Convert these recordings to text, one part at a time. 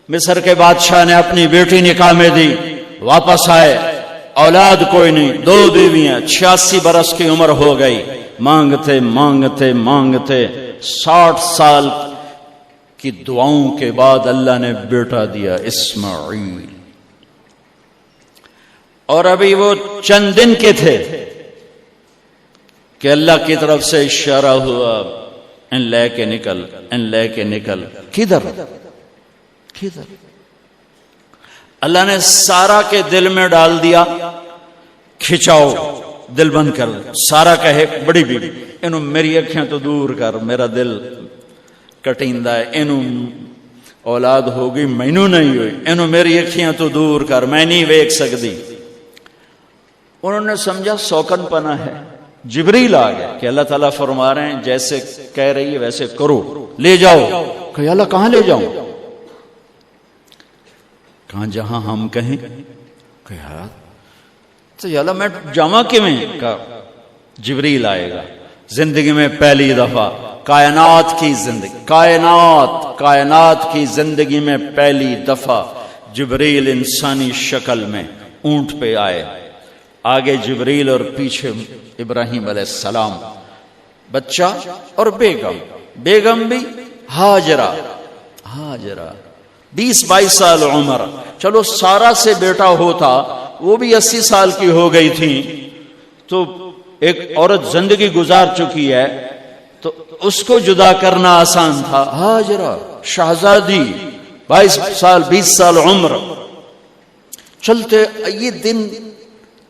مصر کے بادشاہ نے اپنی بیٹی نکاح میں دی، واپس آئے، اولاد کوئی نہیں، 2 بیویاں، 86 برس کی عمر ہو گئی، مانگتے مانگتے مانگتے 60 سال کی دعاؤں کے بعد اللہ نے بیٹا دیا، اسماعیل۔ اور ابھی وہ چند دن کے تھے کہ اللہ کی طرف سے اشارہ ہوا، ان لے کے نکل، ان لے کے نکل۔ کدھر؟ اللہ نے سارا کے دل میں ڈال دیا، کھچاؤ، دل بند کر۔ سارا کہے بڑی بیوی، انہوں میری اکھیاں تو دور کر، میرا دل کٹیندا ہے، انہوں اولاد ہوگی مینوں نہیں ہوئی، انہوں میری اکھیاں تو دور کر، میں نہیں ویکھ سکتی۔ انہوں نے سمجھا سوکن پنا ہے۔ جبریل آ گیا کہ اللہ تعالیٰ فرما رہے ہیں جیسے کہہ رہی ہے ویسے کرو، لے جاؤ۔ کہ اللہ کہاں لے جاؤں؟ کہاں جہاں ہم کہیں۔ کہ تو اللہ میں جاواں کیویں؟ کہ جبریل آئے گا زندگی میں پہلی دفعہ، کائنات کی زندگی، کائنات کی زندگی میں پہلی دفعہ جبریل انسانی شکل میں اونٹ پہ آئے، آگے جبریل اور پیچھے ابراہیم علیہ السلام، بچہ اور بیگم بھی ہاجرہ 20-22 سال عمر۔ چلو سارا سے بیٹا ہوتا، وہ بھی 80 سال کی ہو گئی تھی، تو ایک عورت زندگی گزار چکی ہے تو اس کو جدا کرنا آسان تھا۔ ہاجرہ شہزادی، 22 سال 20 سال عمر۔ چلتے یہ دن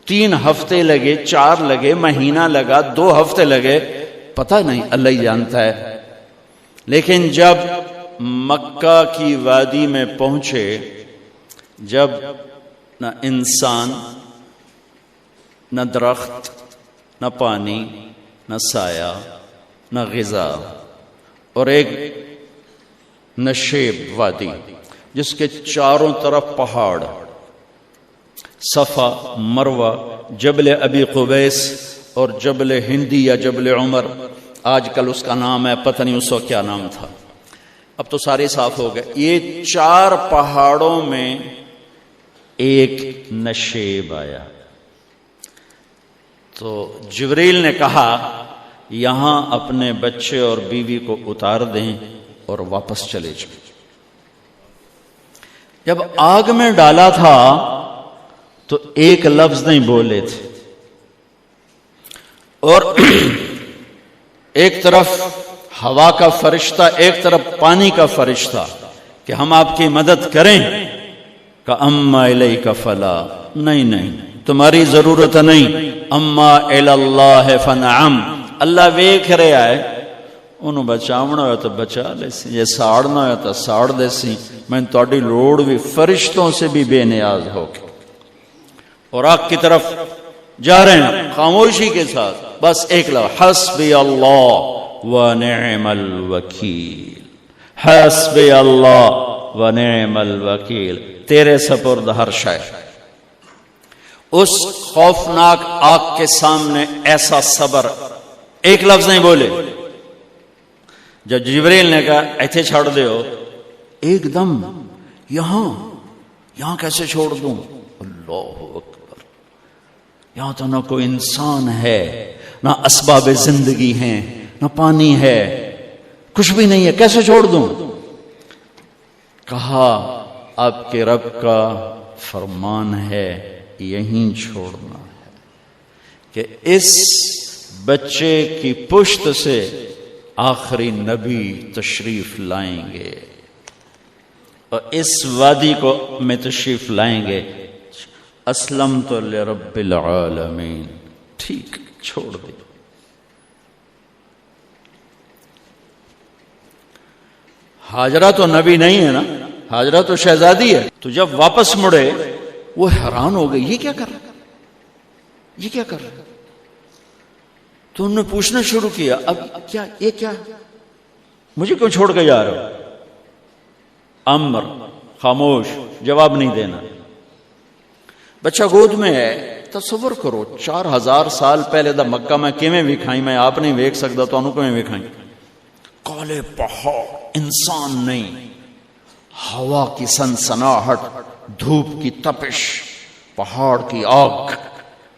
3 ہفتے لگے، 4 لگے، مہینہ لگا، 2 ہفتے لگے، پتہ نہیں، اللہ ہی جانتا ہے۔ لیکن جب مکہ کی وادی میں پہنچے، جب نہ انسان، نہ درخت، نہ پانی، نہ سایہ، نہ غذا، اور ایک نشیب وادی جس کے چاروں طرف پہاڑ، صفا، مروہ، جبل ابی قبیس اور جبل ہندی یا جبل عمر، آج کل اس کا نام ہے، پتہ نہیں اس وقت کیا نام تھا، اب تو سارے صاف ہو گئے۔ یہ 4 پہاڑوں میں ایک نشیب آیا، تو جبریل نے کہا یہاں اپنے بچے اور بیوی کو اتار دیں اور واپس چلے جائیں۔ جب آگ میں ڈالا تھا تو ایک لفظ نہیں بولے تھے، اور ایک طرف ہوا کا فرشتہ، ایک طرف پانی کا فرشتہ کہ ہم آپ کی مدد کریں، کہ اما الیک فلا، نہیں تمہاری ضرورت نہیں، اما الی اللہ فنعم، اللہ ویکھ رہا ہے، انہوں بچاونا ہوا تو بچا لے سی، یہ ساڑنا ہوا تو ساڑ دے سی، میں تہاڈی لوڑ بھی فرشتوں سے بھی بے نیاز ہو کے۔ اور آگ کی طرف جا رہے ہیں خاموشی کے ساتھ، بس ایک لفظ، حسبی اللہ ونعم الوکیل، حسبی اللہ ونعم الوکیل، تیرے سپرد ہر شے۔ اس خوفناک آگ کے سامنے ایسا صبر، ایک لفظ نہیں بولے۔ جب جبریل نے کہا ایتھے چھوڑ دیو، ایک دم یہاں کیسے چھوڑ دوں؟ اللہ اکبر، یہاں تو نہ کوئی انسان ہے، نہ اسباب زندگی ہیں، نہ پانی ہے، کچھ بھی نہیں ہے، کیسے چھوڑ دوں؟ کہا آپ کے رب کا فرمان ہے یہیں چھوڑنا ہے، کہ اس بچے کی پشت سے آخری نبی تشریف لائیں گے اور اس وادی کو میں تشریف لائیں گے۔ اسلمت لرب العالمین، ٹھیک چھوڑ دے۔ ہاجرہ تو نبی نہیں ہے نا، ہاجرہ تو شہزادی ہے۔ تو جب واپس مڑے وہ حیران ہو گئی، یہ کیا کر رہا، یہ کیا کر رہا؟ تو انہوں نے پوچھنا شروع کیا، اب کیا یہ کیا، مجھے کیوں چھوڑ کے جا رہا ہو؟ امر، خاموش، جواب نہیں دینا۔ بچہ گود میں ہے، تصور کرو 4000 سال پہلے دا مکہ میں کیویں وکھائی، میں آپ نہیں ویکھ سکدا تو انہوں کیویں وکھائی؟ کالے پہاڑ، انسان نہیں، ہوا کی سنسناہٹ، دھوپ کی تپش، پہاڑ کی آگ،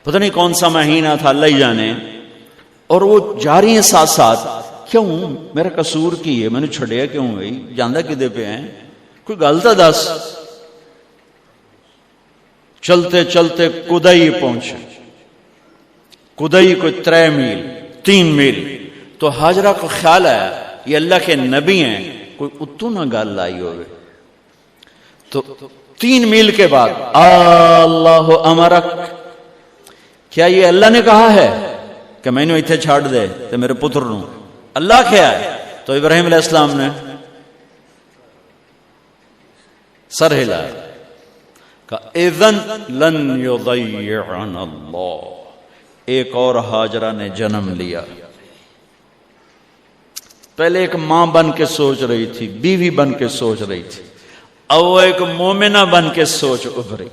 پتہ نہیں کون سا مہینہ تھا اللہ ہی جانے، اور وہ جاری ہیں ساتھ ساتھ. کیوں میرا قصور کی ہے، میں نے چھڑیا کیوں بھائی، جاندہ کدے پہ ہیں، کوئی غلطہ دس. چلتے چلتے کدئی پہنچے. کدئی کوئی 3 میل 3 میل. تو ہاجرہ کو خیال آیا یہ اللہ کے نبی ہیں، کوئی اتو نہ گال لائی ہوئے. تو 3 میل کے بعد اللہ امرک، کیا یہ اللہ نے کہا ہے کہ میں نے اتنے چھاڑ دے تو میرے پتر نو؟ اللہ کیا ہے؟ تو ابراہیم علیہ السلام نے سر ہلایا کہ اذن لن یضیعنا اللہ. ایک اور ہاجرہ نے جنم لیا. پہلے ایک ماں بن کے سوچ رہی تھی، بیوی بن کے سوچ رہی تھی، اب وہ ایک مومنہ بن کے سوچ ابھری،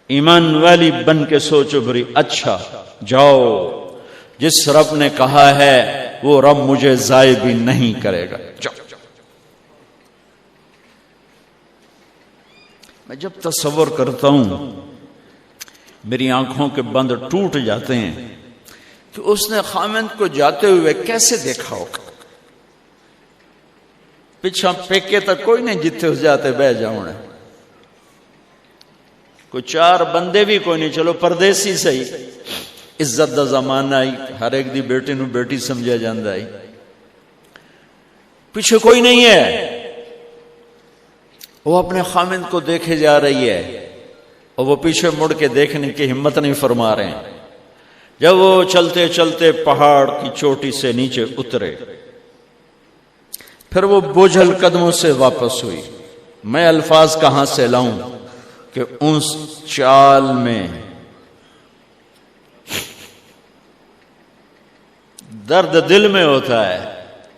ایمان والی بن کے سوچ ابھری. اچھا جاؤ، جس رب نے کہا ہے وہ رب مجھے ضائع بھی نہیں کرے گا. جاؤ. میں جب تصور کرتا ہوں میری آنکھوں کے بند ٹوٹ جاتے ہیں کہ اس نے خامند کو جاتے ہوئے کیسے دیکھا ہوگا. پچھا پیکے تک کوئی نہیں جتھے اس جاتے بہ جاؤں، کوئی 4 بندے بھی کوئی نہیں، چلو پردیسی صحیح، عزت دا زمانہ آئی، ہر ایک دی بیٹی نو بیٹی سمجھا جاندہ آئی، پیچھے کوئی نہیں ہے. وہ اپنے خامند کو دیکھے جا رہی ہے اور وہ پیچھے مڑ کے دیکھنے کی ہمت نہیں فرما رہے ہیں. جب وہ چلتے چلتے پہاڑ کی چوٹی سے نیچے اترے، پھر وہ بوجھل قدموں سے واپس ہوئی. میں الفاظ کہاں سے لاؤں کہ اس چال میں درد دل میں ہوتا ہے.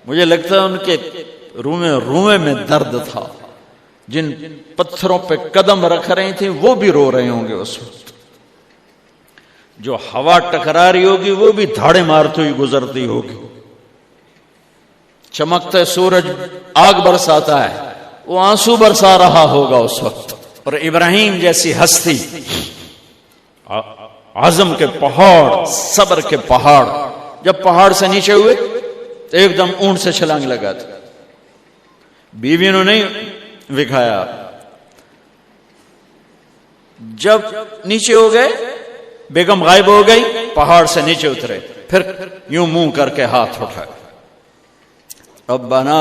مجھے لگتا ہے ان کے رومے میں درد تھا. جن پتھروں پہ قدم رکھ رہی تھیں وہ بھی رو رہے ہوں گے اس وقت. جو ہوا ٹکرا رہی ہوگی وہ بھی دھاڑے مارتی ہوئی گزرتی ہوگی. چمکتے سورج آگ برساتا ہے، وہ آنسو برسا رہا ہوگا اس وقت. اور ابراہیم جیسی ہستی، عزم کے پہاڑ، صبر کے پہاڑ، جب پہاڑ سے نیچے ہوئے تو ایک دم اونٹ سے چھلانگ لگا تھا. بیوی نے نہیں دکھایا. جب نیچے ہو گئے، بیگم غائب ہو گئی، پہاڑ سے نیچے اترے، پھر یوں منہ کر کے ہاتھ اٹھائے، ربنا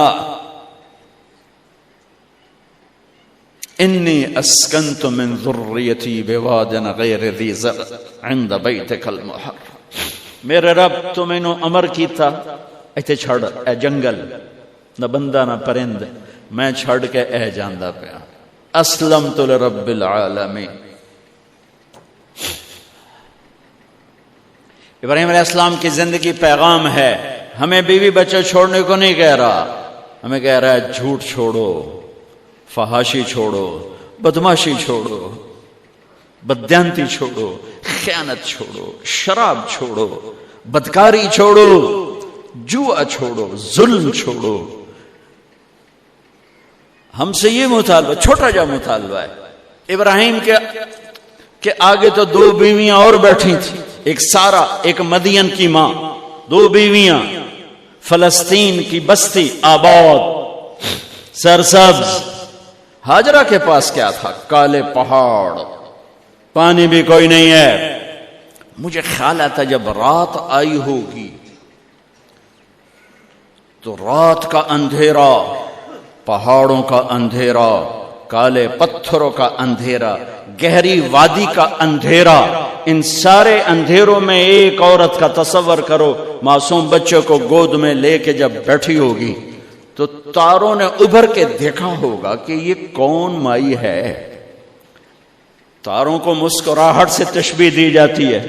انی اسکنت من ذریتی بواد غیر ذی زرع عند بیتک المحرم. میرے رب تو میں نے امر کیتا ایتھے چھڑ، اے جنگل، نہ بندہ نہ پرند، میں چھڑ کے اے جاندہ پیا. اسلمت لرب العالمین. ابراہیم علیہ السلام کی زندگی پیغام ہے. ہمیں بیوی بچے چھوڑنے کو نہیں کہہ رہا، ہمیں کہہ رہا ہے جھوٹ چھوڑو، فحاشی چھوڑو، بدماشی چھوڑو، بددیانتی چھوڑو، خیانت چھوڑو، شراب چھوڑو، بدکاری چھوڑو، جوا چھوڑو، ظلم چھوڑو. ہم سے یہ مطالبہ، چھوٹا جا مطالبہ ہے. ابراہیم کے آگے تو 2 بیویاں اور بیٹھی تھیں، ایک سارا، ایک مدین کی ماں، 2 بیویاں. فلسطین کی بستی آباد، سرسبز. ہاجرہ کے پاس کیا تھا؟ کالے پہاڑ، پانی بھی کوئی نہیں ہے. مجھے خیال آتا جب رات آئی ہوگی تو رات کا اندھیرا، پہاڑوں کا اندھیرا، کالے پتھروں کا اندھیرا، گہری وادی کا اندھیرا، ان سارے اندھیروں میں ایک عورت کا تصور کرو، معصوم بچے کو گود میں لے کے جب بیٹھی ہوگی تو تاروں نے ابھر کے دیکھا ہوگا کہ یہ کون مائی ہے. تاروں کو مسکراہٹ سے تشبیہ دی جاتی ہے.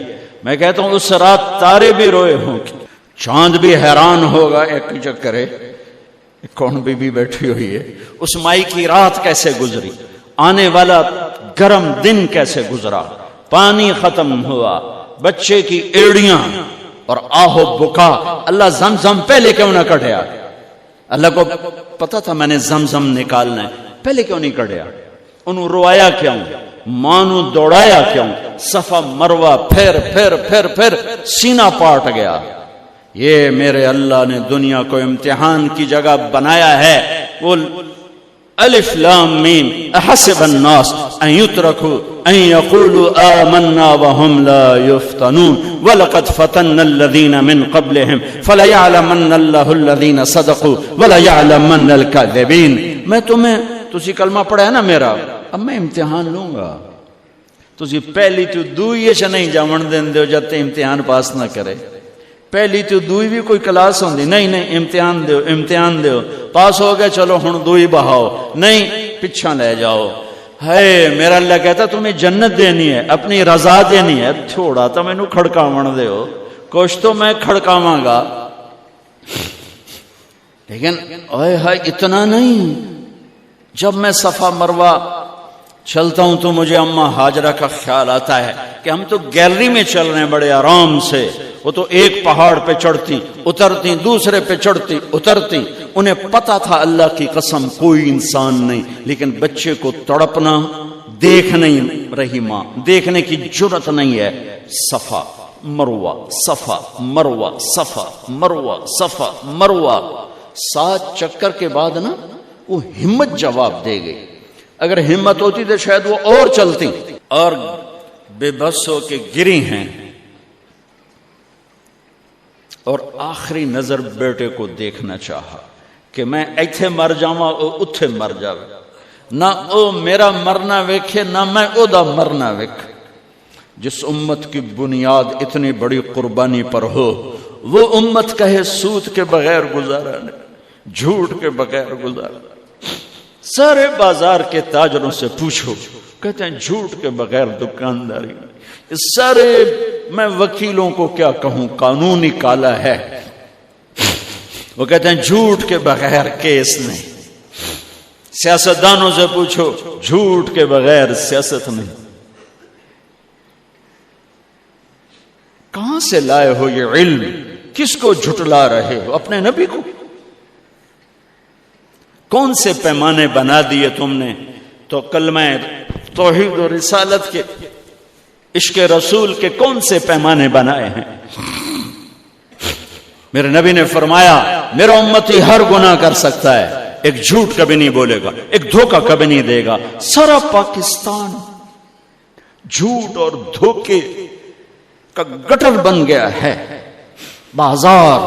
میں کہتا ہوں اس رات تارے بھی روئے ہوں گے، چاند بھی حیران ہوگا، ایک چکرے کون بی بی بیٹھی ہوئی ہے. اس مائی کی رات کیسے گزری، آنے والا گرم دن کیسے گزرا، پانی ختم ہوا، بچے کی ایڑیاں اور آہو بکا. اللہ زمزم پہلے کیوں نہ کٹیا؟ اللہ کو پتا تھا میں نے زمزم نکالنا ہے. پہلے کیوں نہیں کڑیا؟ انہوں روایا کیوں؟ مانو دوڑایا کیوں؟ صفا مروہ پھر پھر پھر پھر سینہ پاٹ گیا۔ یہ میرے اللہ نے دنیا کو امتحان کی جگہ بنایا ہے۔ وہ الف لام میم احسب الناس ان يتركوا ان يقولوا آمنا وهم لا يفتنون ولقد فتنا الذين من قبلهم فليعلمن الله الذين صدقوا وليعلمن الكاذبين۔ میں تمہیں تسی کلمہ پڑھا ہے نا میرا، اب میں امتحان لوں گا۔ تسی پہلی تو دوئی چ نہیں جاون دین دیو جب تے امتحان پاس نہ کرے۔ پہلی تو دوئی بھی کوئی کلاس ہوندی نہیں، نہیں امتحان دیو امتحان دیو، پاس ہو گئے چلو ہن دوئی بہاؤ، نہیں پچھا لے جاؤ۔ ہے میرا اللہ کہتا تمہیں جنت دینی ہے، اپنی رضا دینی ہے، تھوڑا تو مینوں کھڑکاون دیو، کچھ تو میں کھڑکاواں گا، لیکن اوئے ہائے اتنا نہیں۔ جب میں صفا مروہ چلتا ہوں تو مجھے اماں ہاجرہ کا خیال آتا ہے کہ ہم تو گیلری میں چل رہے ہیں بڑے آرام سے، وہ تو ایک پہاڑ پہ چڑھتی اترتی، دوسرے پہ چڑھتی اترتی، انہیں پتا تھا اللہ کی قسم کوئی انسان نہیں، لیکن بچے کو تڑپنا دیکھ نہیں رہی ماں، دیکھنے کی جرت نہیں ہے۔ صفا مروہ صفا مروہ صفا مروہ صفا مروہ، 7 چکر کے بعد نا وہ ہمت جواب دے گئی۔ اگر ہمت ہوتی تو شاید وہ اور چلتی، اور بے بس ہو کے گری ہیں، اور آخری نظر بیٹے کو دیکھنا چاہا کہ میں ایتھے مر جاواں او اتھے مر جاوے، نہ او میرا مرنا ویکھے نہ میں او دا مرنا ویکھ۔ جس امت کی بنیاد اتنی بڑی قربانی پر ہو، وہ امت کہے سود کے بغیر گزارا نہیں، جھوٹ کے بغیر گزارا۔ سارے بازار کے تاجروں سے پوچھو، کہتے ہیں جھوٹ کے بغیر دکانداری نہیں۔ سارے میں وکیلوں کو کیا کہوں، قانونی کالا ہے، وہ کہتے ہیں جھوٹ کے بغیر کیس نہیں۔ سیاستدانوں سے پوچھو، جھوٹ کے بغیر سیاست نہیں۔ کہاں سے لائے ہو یہ علم؟ کس کو جھٹلا رہے ہو؟ اپنے نبی کو؟ کون سے پیمانے بنا دیے تم نے؟ تو کلمہ توحید و رسالت کے، عشق رسول کے کون سے پیمانے بنائے ہیں؟ میرے نبی نے فرمایا میرا امتی ہر گناہ کر سکتا ہے، ایک جھوٹ کبھی نہیں بولے گا، ایک دھوکہ کبھی نہیں دے گا۔ سارا پاکستان جھوٹ اور دھوکے کا گٹر بن گیا ہے۔ بازار،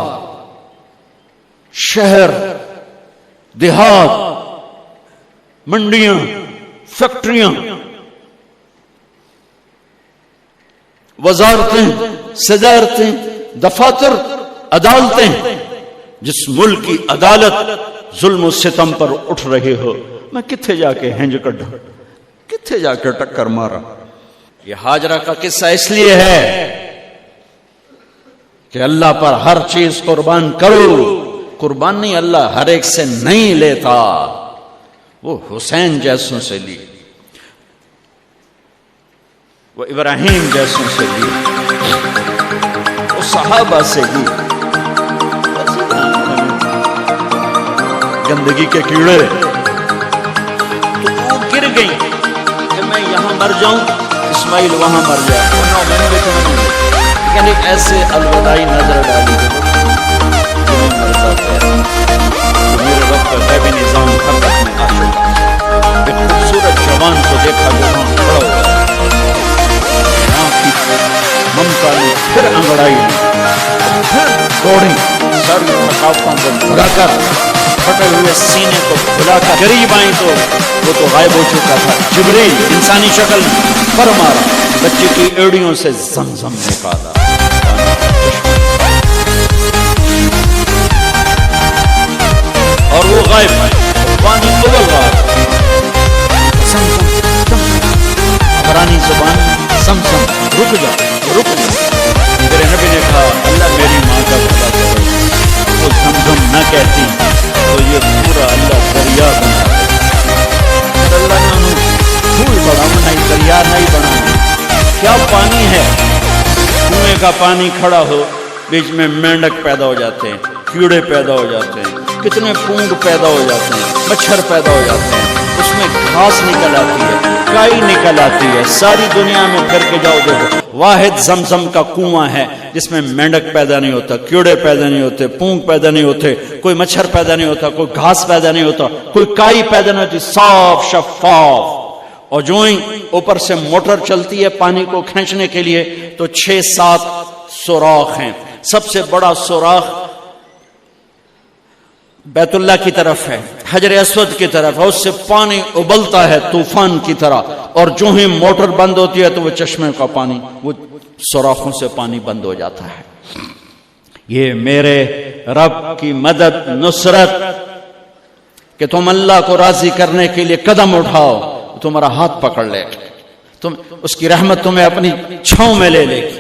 شہر، دیہات، منڈیاں، فیکٹریاں، وزارتیں، صدارتیں، دفاتر، عدالتیں، جس ملک کی عدالت ظلم و ستم پر اٹھ رہے ہو، میں کتھے جا کے ہنج کڈھا، کتھے جا کے ٹکر مارا۔ یہ ہاجرہ کا قصہ اس لیے ہے کہ اللہ پر ہر چیز قربان کرو۔ قربان نہیں، اللہ ہر ایک سے نہیں لیتا، وہ حسین جیسوں سے لی، وہ ابراہیم جیسوں سے لی، وہ صحابہ سے لی۔ گندگی کے کیڑے تو وہ گر گئی کہ میں یہاں مر جاؤں، اسماعیل وہاں مر جائے، لیکن ایک ایسے الوداعی نظر ڈالی میرے وقت کا غیبی نظام خطرت میں آ چکا۔ ایک خوبصورت جوان کو دیکھا جو وہاں کھڑا ہوا، وہاں کی ممتا نے پھر انگڑائی لی، پھر دوڑی، ساری مسافتوں کو بھگا کر، پھٹے ہوئے سینے کو کھلا کر قریب آئیں تو وہ تو غائب ہو چکا تھا۔ جبریل انسانی شکل پر مارا، بچے کی ایڑیوں سے زمزم نکالا، اور وہ غائب پانی اول رہا، عبرانی زبان سمسم، رک جا رک جا۔ میرے نبی نے کہا اللہ میری ماں کا بھلا کرے، وہ زمزم نہ کہتی تو یہ پورا اللہ دریا بنا دے۔ اللہ نے انہوں پھول بڑھاؤں نہیں، دریا نہیں بناؤں۔ کیا پانی ہے، کنویں کا پانی کھڑا ہو، بیچ میں مینڈک پیدا ہو جاتے ہیں، کیڑے پیدا ہو جاتے ہیں، کتنے پونگ پیدا ہو جاتے ہیں، مچھر پیدا ہو جاتے ہیں، اس میں گھاس نکل آتی ہے، کائی نکل آتی ہے، ساری دنیا میں پھر کے جاؤ دیکھو، واحد زمزم کا کنواں ہے جس میں مینڈک پیدا نہیں ہوتا، کیڑے پیدا نہیں ہوتے، پونگ پیدا نہیں ہوتے، کوئی مچھر پیدا نہیں ہوتا، کوئی گھاس پیدا نہیں ہوتا، کوئی کائی پیدا نہیں ہوتی، صاف شفاف. اور جو ہی اوپر سے موٹر چلتی ہے پانی کو کھینچنے کے لیے تو 6-7 سوراخ ہیں. سب سے بڑا سوراخ بیت اللہ کی طرف ہے، حجر اسود کی طرف ہے، اس سے پانی ابلتا ہے طوفان کی طرح، اور جو ہی موٹر بند ہوتی ہے تو وہ چشمے کا پانی، وہ سوراخوں سے پانی بند ہو جاتا ہے. یہ میرے رب کی مدد، نصرت، کہ تم اللہ کو راضی کرنے کے لیے قدم اٹھاؤ، تمہارا ہاتھ پکڑ لے، تم اس کی رحمت تمہیں اپنی چھاؤں میں لے لے گی.